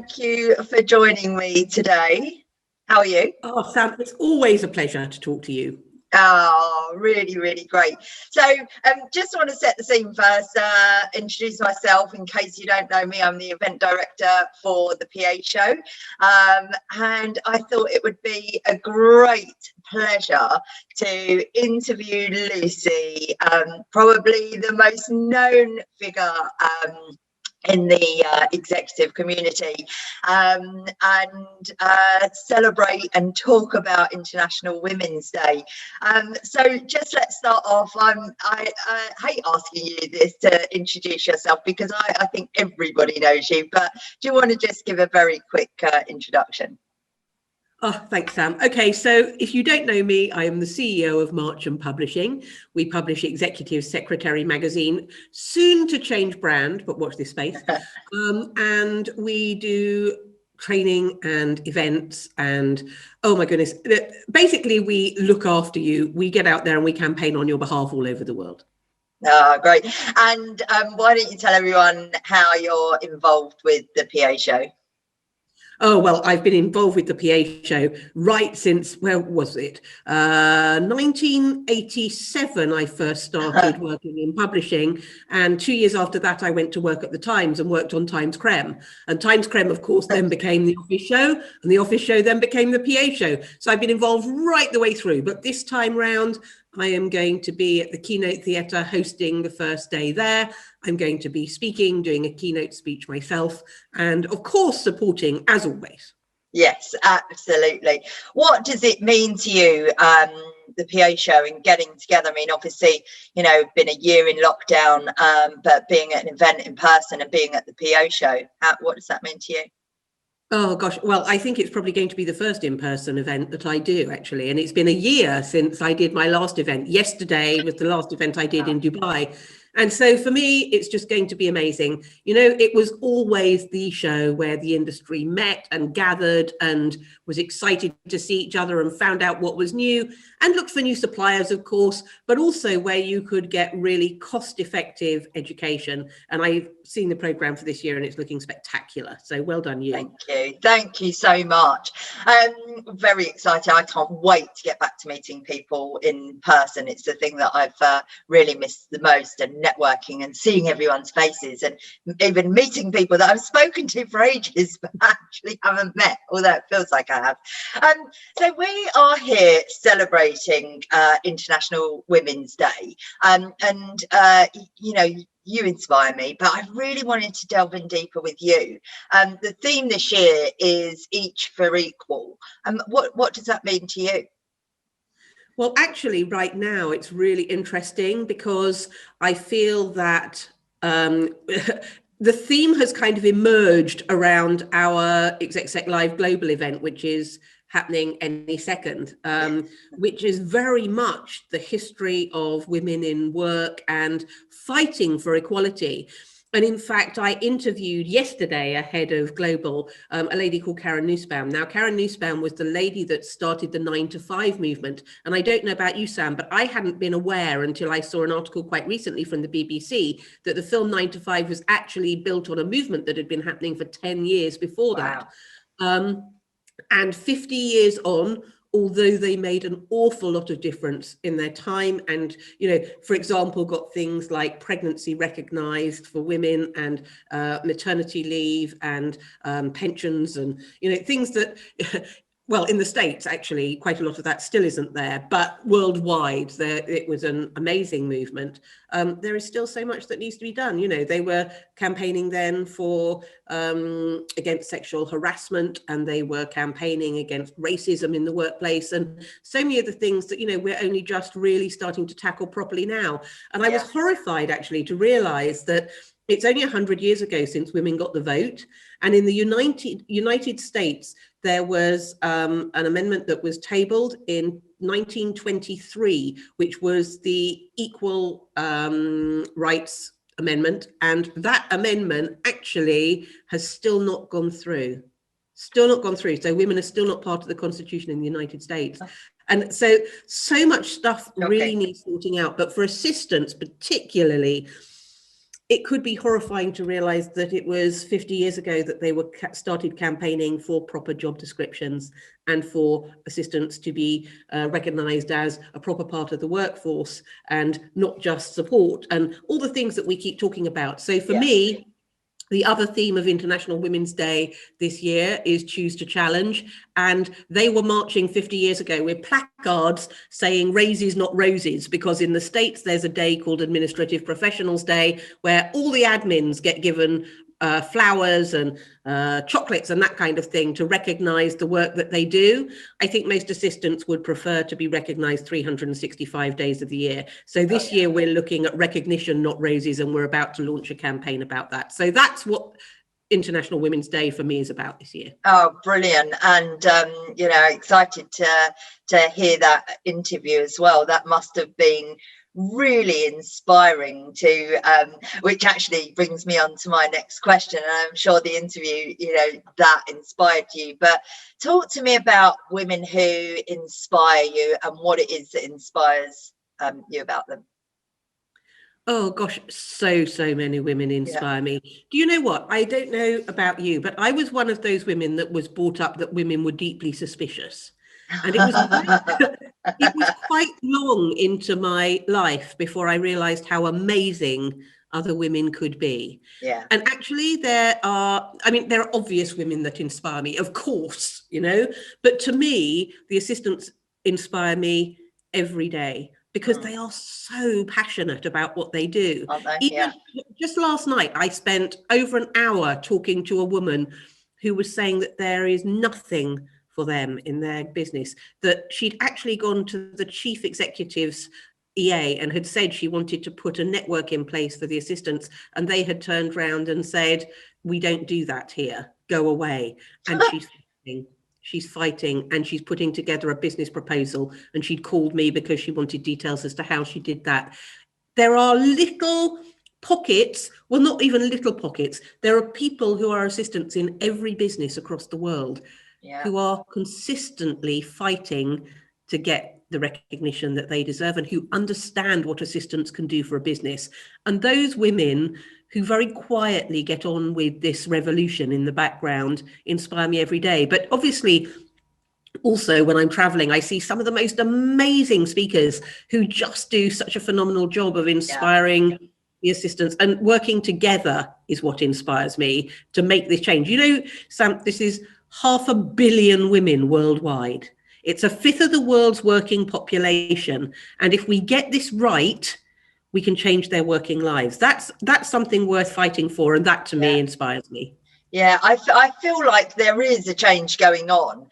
thank you for joining me today. How are you? Oh, Sam, it's always a pleasure to talk to you. Oh, really, really great. So just want to set the scene first, introduce myself in case you don't know me. I'm the event director for the PA show. And I thought it would be a great pleasure to interview Lucy, probably the most known figure in the executive community, and celebrate and talk about International Women's Day. So just let's start off. I hate asking you this, to introduce yourself, because I think everybody knows you, but do you want to just give a very quick introduction? Oh, thanks, Sam. Okay, so if you don't know me, I am the CEO of Marchant Publishing. We publish Executive Secretary magazine, soon to change brand, but watch this space. And we do training and events and, oh my goodness, basically we look after you. We get out there and we campaign on your behalf all over the world. Oh, great. And why don't you tell everyone how you're involved with the PA show? Oh, well, I've been involved with the PA show right since, where was it? 1987, I first started working in publishing. And 2 years after that, I went to work at the Times and worked on Times Creme. And Times Creme, of course, then became the Office show. And the Office show then became the PA show. So I've been involved right the way through. But this time round, I am going to be at the Keynote Theatre hosting the first day there. I'm going to be speaking, doing a keynote speech myself, and of course, supporting as always. Yes, absolutely. What does it mean to you, the PA show, and getting together? I mean, obviously, you know, been a year in lockdown, but being at an event in person and being at the PA show, what does that mean to you? Oh gosh, well, I think it's probably going to be the first in-person event that I do, actually. And it's been a year since I did my last event. Yesterday was the last event I did in Dubai. And so for me, it's just going to be amazing. You know, it was always the show where the industry met and gathered and was excited to see each other and found out what was new and looked for new suppliers, of course, but also where you could get really cost-effective education. And I've seen the program for this year and it's looking spectacular. So well done, you. Thank you. Thank you so much. Very excited. I can't wait to get back to meeting people in person. It's the thing that I've really missed the most, and networking and seeing everyone's faces and even meeting people that I've spoken to for ages but actually haven't met, although it feels like I have. So we are here celebrating International Women's Day, and you know, you inspire me, but I really wanted to delve in deeper with you. The theme this year is Each for Equal. What does that mean to you? Well, actually, right now, it's really interesting because I feel that the theme has kind of emerged around our ExecSec Live Global event, which is happening any second, which is very much the history of women in work and fighting for equality. And in fact, I interviewed yesterday ahead of Global a lady called Karen Nussbaum. Now, Karen Nussbaum was the lady that started the 9-to-5 movement. And I don't know about you, Sam, but I hadn't been aware until I saw an article quite recently from the BBC that the film 9-to-5 was actually built on a movement that had been happening for 10 years before that. And 50 years on, although they made an awful lot of difference in their time and, you know, for example, got things like pregnancy recognized for women and maternity leave and pensions and, you know, things that, well, in the States, actually, quite a lot of that still isn't there, but worldwide, it was an amazing movement. There is still so much that needs to be done. You know, they were campaigning then for against sexual harassment, and they were campaigning against racism in the workplace, and so many of the things that, you know, we're only just really starting to tackle properly now. And I was horrified, actually, to realize that it's only 100 years ago since women got the vote. And in the United States, there was an amendment that was tabled in 1923, which was the Equal Rights Amendment. And that amendment actually has still not gone through. Still not gone through. So women are still not part of the Constitution in the United States. And so much stuff really needs sorting out. But for assistants particularly, it could be horrifying to realize that it was 50 years ago that they were started campaigning for proper job descriptions and for assistants to be recognized as a proper part of the workforce and not just support, and all the things that we keep talking about. So for me, the other theme of International Women's Day this year is Choose to Challenge. And they were marching 50 years ago with placards saying raises, not roses, because in the States, there's a day called Administrative Professionals Day where all the admins get given flowers and chocolates and that kind of thing to recognize the work that they do. I think most assistants would prefer to be recognized 365 days of the year. So this year we're looking at recognition, not roses, and we're about to launch a campaign about that. So that's what International Women's Day for me is about this year. Oh, brilliant. And, you know, excited to hear that interview as well. That must have been really inspiring to which actually brings me on to my next question, and I'm sure the interview, you know, that inspired you. But talk to me about women who inspire you and what it is that inspires you about them. Oh gosh, so many women inspire me. Do you know what? I don't know about you, but I was one of those women that was brought up that women were deeply suspicious. And it was quite long into my life before I realized how amazing other women could be. Yeah. And actually there are obvious women that inspire me, of course, you know, but to me, the assistants inspire me every day because they are so passionate about what they do. Aren't they? Even just last night, I spent over an hour talking to a woman who was saying that there is nothing for them in their business, that she'd actually gone to the chief executive's EA and had said she wanted to put a network in place for the assistants, and they had turned around and said, we don't do that here, go away. And she's fighting and she's putting together a business proposal, and she'd called me because she wanted details as to how she did that. There are little pockets, well, not even little pockets, there are people who are assistants in every business across the world who are consistently fighting to get the recognition that they deserve and who understand what assistants can do for a business. And those women who very quietly get on with this revolution in the background inspire me every day. But obviously, also when I'm traveling, I see some of the most amazing speakers who just do such a phenomenal job of inspiring the assistants, and working together is what inspires me to make this change. You know, Sam, this is 500 million women worldwide. It's a fifth of the world's working population. And if we get this right, we can change their working lives. That's something worth fighting for. And that to me inspires me. Yeah, I feel like there is a change going on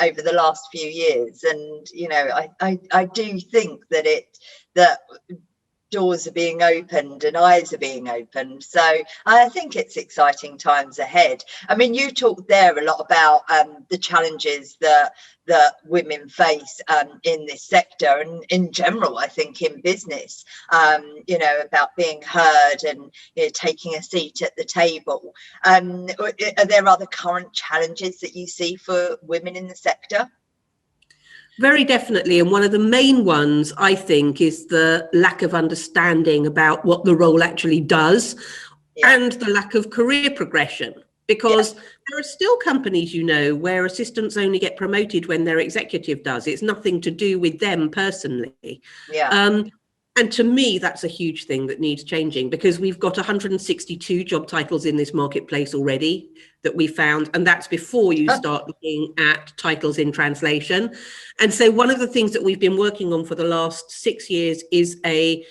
over the last few years. And, you know, I do think that doors are being opened and eyes are being opened. So I think it's exciting times ahead. I mean, you talked there a lot about the challenges that women face in this sector and in general, I think, in business, you know, about being heard and, you know, taking a seat at the table. Are there other current challenges that you see for women in the sector? Very definitely. And one of the main ones, I think, is the lack of understanding about what the role actually does and the lack of career progression. Because there are still companies, you know, where assistants only get promoted when their executive does. It's nothing to do with them personally. And to me, that's a huge thing that needs changing, because we've got 162 job titles in this marketplace already that we found. And that's before you start looking at titles in translation. And so one of the things that we've been working on for the last 6 years is a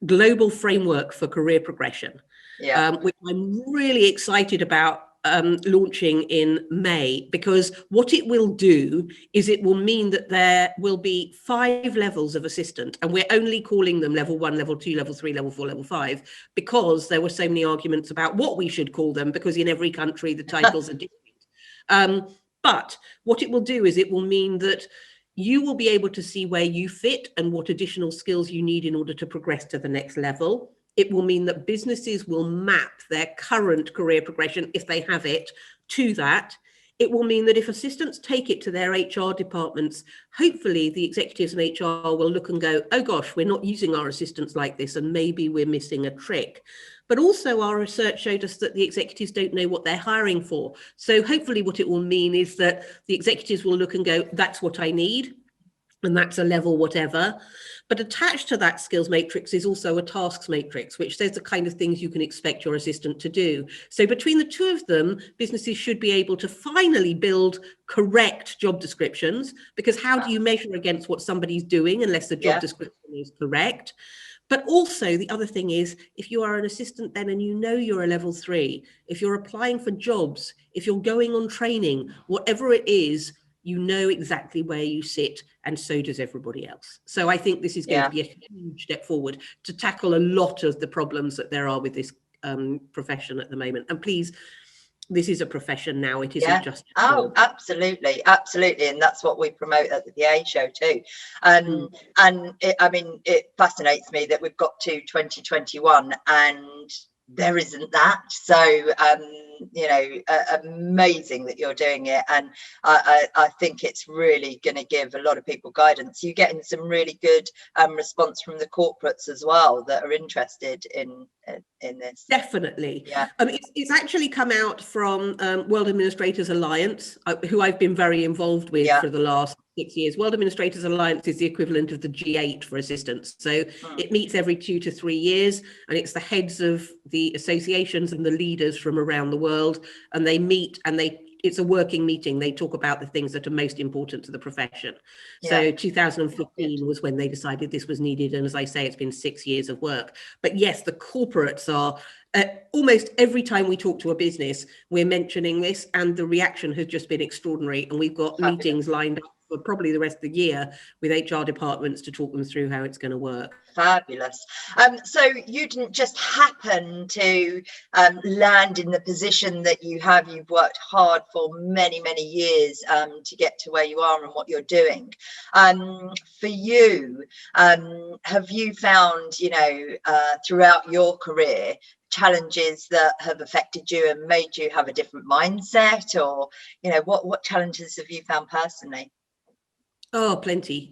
global framework for career progression, which I'm really excited about launching in May, because what it will do is it will mean that there will be 5 levels of assistant, and we're only calling them level 1, level 2, level 3, level 4, level 5, because there were so many arguments about what we should call them, because in every country the titles are different. But what it will do is it will mean that you will be able to see where you fit and what additional skills you need in order to progress to the next level. It will mean that businesses will map their current career progression, if they have it, to that. it will mean that if assistants take it to their HR departments, hopefully the executives and HR will look and go, oh gosh, we're not using our assistants like this, and maybe we're missing a trick. But also our research showed us that the executives don't know what they're hiring for. So hopefully what it will mean is that the executives will look and go, that's what I need, and that's a level whatever. But attached to that skills matrix is also a tasks matrix, which says the kind of things you can expect your assistant to do. So between the two of them, businesses should be able to finally build correct job descriptions, because how do you measure against what somebody's doing unless the job description is correct? But also the other thing is, if you are an assistant then and you know you're a level 3, if you're applying for jobs, if you're going on training, whatever it is, you know exactly where you sit, and so does everybody else. So I think this is going to be a huge step forward to tackle a lot of the problems that there are with this profession at the moment. And please, this is a profession now, it isn't just absolutely, and that's what we promote at the PA show too. And it fascinates me that we've got to 2021 and there isn't that. So amazing that you're doing it, and I think it's really going to give a lot of people guidance. You're getting some really good response from the corporates as well that are interested in this. Definitely. It's actually come out from World Administrators Alliance, who I've been very involved with for the last 6 years. World Administrators Alliance is the equivalent of the G8 for assistants. So it meets every 2 to 3 years, and it's the heads of the associations and the leaders from around the world, and they meet and it's a working meeting. They talk about the things that are most important to the profession. So 2015 was when they decided this was needed. And as I say, it's been 6 years of work. But yes, the corporates are, almost every time we talk to a business, we're mentioning this, and the reaction has just been extraordinary. And we've got meetings lined up for probably the rest of the year with HR departments to talk them through how it's going to work. Fabulous. So you didn't just happen to land in the position that you have. You've worked hard for many, many years to get to where you are and what you're doing. For you, have you found, throughout your career, challenges that have affected you and made you have a different mindset, or, what challenges have you found personally? Oh, plenty.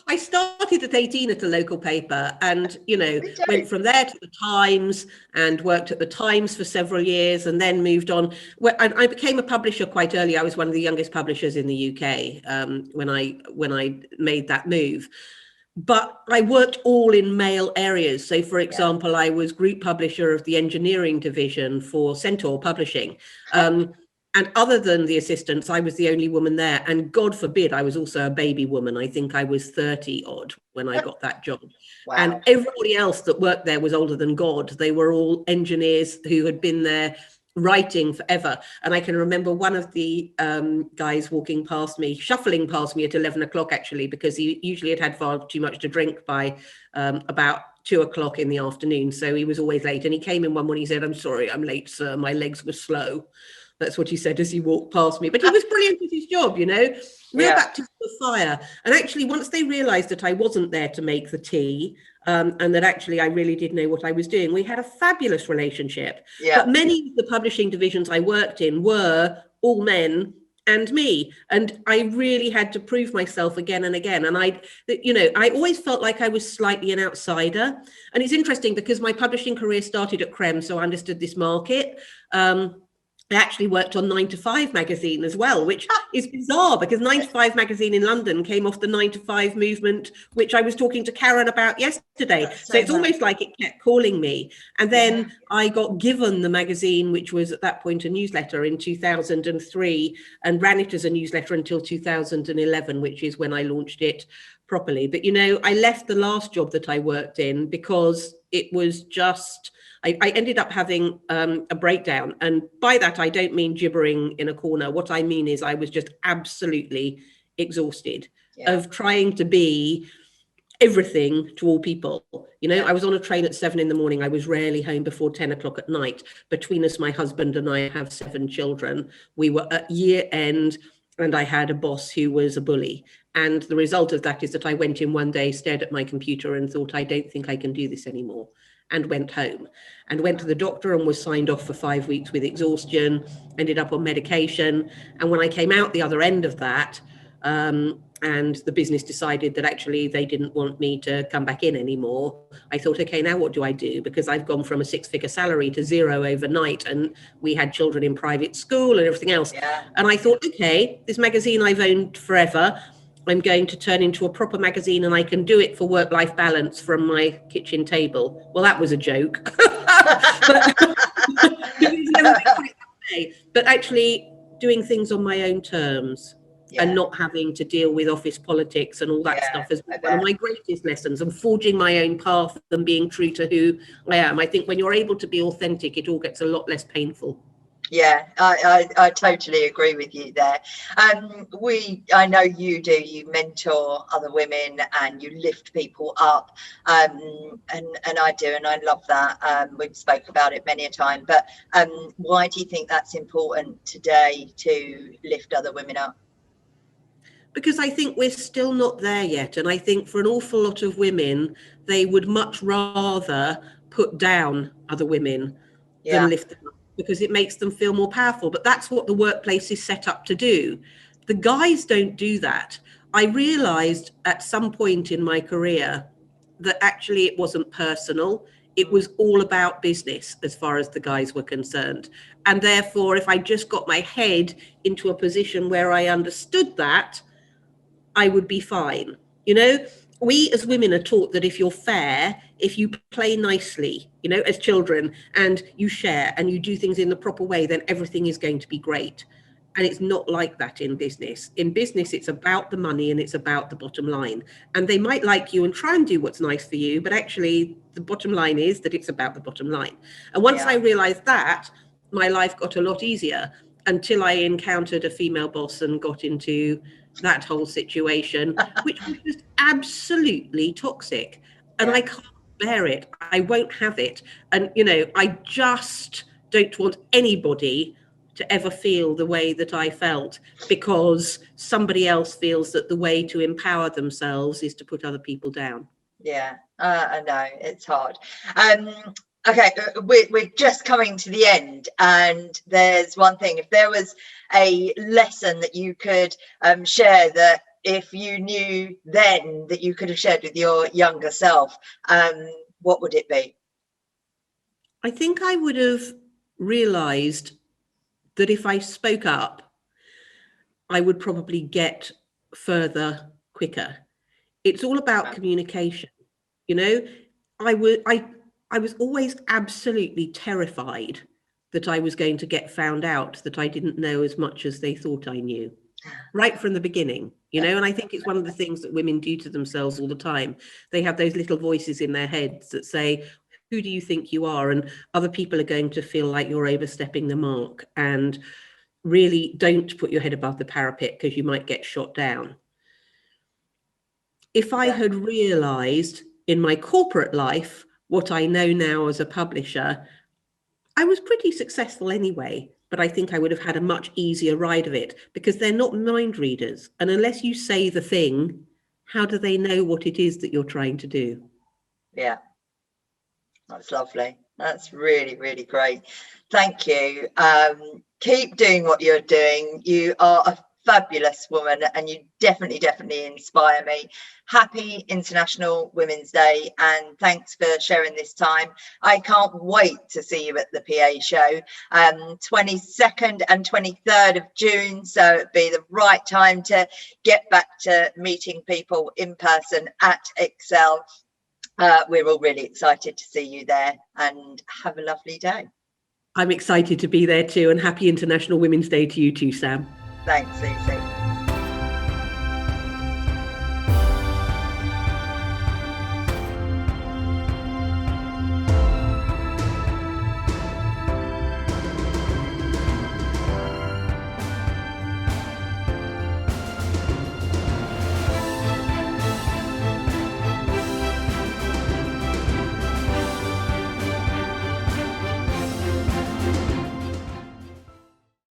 I started at 18 at a local paper, and went from there to the Times and worked at the Times for several years, and then moved on. I became a publisher quite early. I was one of the youngest publishers in the UK when I made that move. But I worked all in male areas. So, for example, I was group publisher of the engineering division for Centaur Publishing. And other than the assistants, I was the only woman there. And God forbid, I was also a baby woman. I think I was 30 odd when I got that job. Wow. And everybody else that worked there was older than God. They were all engineers who had been there writing forever. And I can remember one of the guys shuffling past me at 11 o'clock, actually, because he usually had far too much to drink by about 2 o'clock in the afternoon. So he was always late. And he came in one morning, he said, "I'm sorry, I'm late, sir. My legs were slow." That's what he said as he walked past me. But he was brilliant at his job, real baptism of fire. And actually, once they realised that I wasn't there to make the tea, and that actually I really did know what I was doing, we had a fabulous relationship. But many of the publishing divisions I worked in were all men and me. And I really had to prove myself again and again. And I always felt like I was slightly an outsider. And it's interesting because my publishing career started at Creme, so I understood this market. I actually worked on 9 to 5 magazine as well, which is bizarre because 9 to 5 magazine in London came off the 9 to 5 movement, which I was talking to Karen about yesterday. So it's almost like it kept calling me. And then I got given the magazine, which was at that point a newsletter, in 2003, and ran it as a newsletter until 2011, which is when I launched it properly. But, I left the last job that I worked in because it was just... I ended up having a breakdown. And by that, I don't mean gibbering in a corner. What I mean is I was just absolutely exhausted of trying to be everything to all people. I was on a train at 7 a.m. I was rarely home before 10 o'clock at night. Between us, my husband and I have 7 children. We were at year end, and I had a boss who was a bully. And the result of that is that I went in one day, stared at my computer and thought, I don't think I can do this anymore, and went home and went to the doctor and was signed off for 5 weeks with exhaustion, ended up on medication. And when I came out the other end of that, and the business decided that actually they didn't want me to come back in anymore, I thought, okay, now what do I do? Because I've gone from a 6-figure salary to 0 overnight, and we had children in private school and everything else. Yeah. And I thought, okay, this magazine I've owned forever, I'm going to turn into a proper magazine, and I can do it for work-life balance from my kitchen table. Well, that was a joke. But actually doing things on my own terms. Yeah. And not having to deal with office politics and all that stuff has been one of my greatest lessons, and forging my own path and being true to who I am. I think when you're able to be authentic, it all gets a lot less painful. Yeah, I totally agree with you there. I know you do, you mentor other women and you lift people up, and I do, and I love that. We've spoke about it many a time, but why do you think that's important today, to lift other women up? Because I think we're still not there yet. And I think for an awful lot of women, they would much rather put down other women than lift them up, because it makes them feel more powerful. But that's what the workplace is set up to do. The guys don't do that. I realized at some point in my career that actually it wasn't personal. It was all about business as far as the guys were concerned. And therefore, if I just got my head into a position where I understood that, I would be fine. You know, we as women are taught that if you're fair, if you play nicely, you know, as children, and you share and you do things in the proper way, then everything is going to be great. And it's not like that in business. In business, it's about the money and it's about the bottom line. And they might like you and try and do what's nice for you, but actually the bottom line is that it's about the bottom line. And once I realized that, my life got a lot easier, until I encountered a female boss and got into that whole situation, which was just absolutely toxic. And I can't bear it. I won't have it. And, you know, I just don't want anybody to ever feel the way that I felt, because somebody else feels that the way to empower themselves is to put other people down. Yeah, I know, it's hard. Okay, we're just coming to the end, and there's one thing. If there was a lesson that you could share, that if you knew then that you could have shared with your younger self, what would it be? I think I would have realized that if I spoke up, I would probably get further quicker. It's all about communication. You know, I was always absolutely terrified that I was going to get found out, that I didn't know as much as they thought I knew, right from the beginning, you know. And I think it's one of the things that women do to themselves all the time. They have those little voices in their heads that say, who do you think you are? And other people are going to feel like you're overstepping the mark, and really don't put your head above the parapet because you might get shot down. If I had realized in my corporate life what I know now as a publisher, I was pretty successful anyway, but I think I would have had a much easier ride of it, because they're not mind readers. And unless you say the thing, how do they know what it is that you're trying to do? Yeah, that's lovely. That's really, really great. Thank you. Keep doing what you're doing. You are a fabulous woman, and you definitely inspire me. Happy International Women's Day, and thanks for sharing this time. I can't wait to see you at the PA show, 22nd and 23rd of June, so it'd be the right time to get back to meeting people in person at Excel. We're all really excited to see you there, and have a lovely day. I'm excited to be there too, and happy International Women's Day to you too, Sam. Thanks, Lucy.